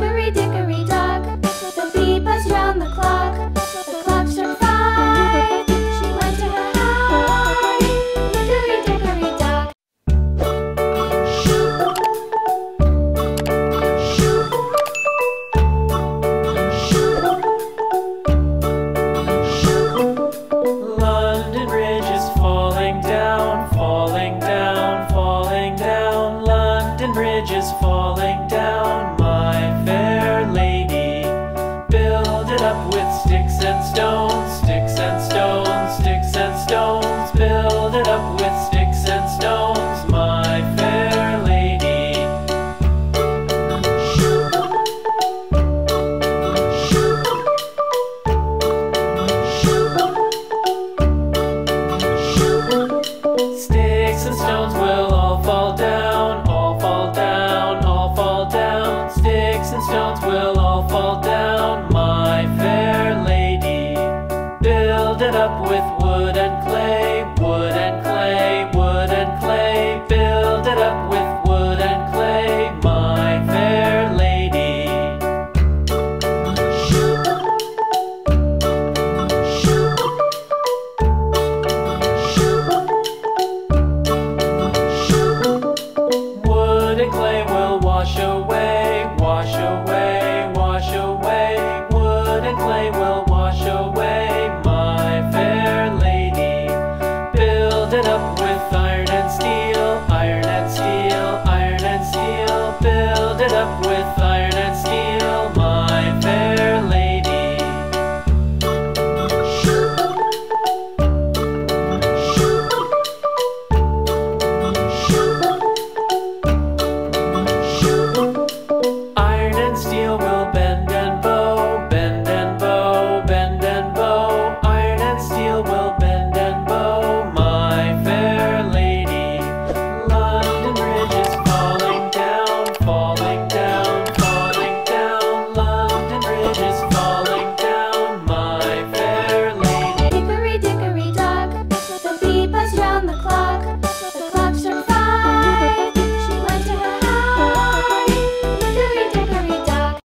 Hickory dickory dock, the bee buzzed round the clock. The clock struck 5. She went to her hive. Hickory dickory dock. London Bridge is falling down, falling down, falling down. London Bridge is falling down, my fair lady. Build it up with sticks and stones, sticks and stones, sticks and stones. Build it up with sticks and stones, my fair lady. Sticks and stones will all fall down, all fall down, all fall down. Sticks and stones will all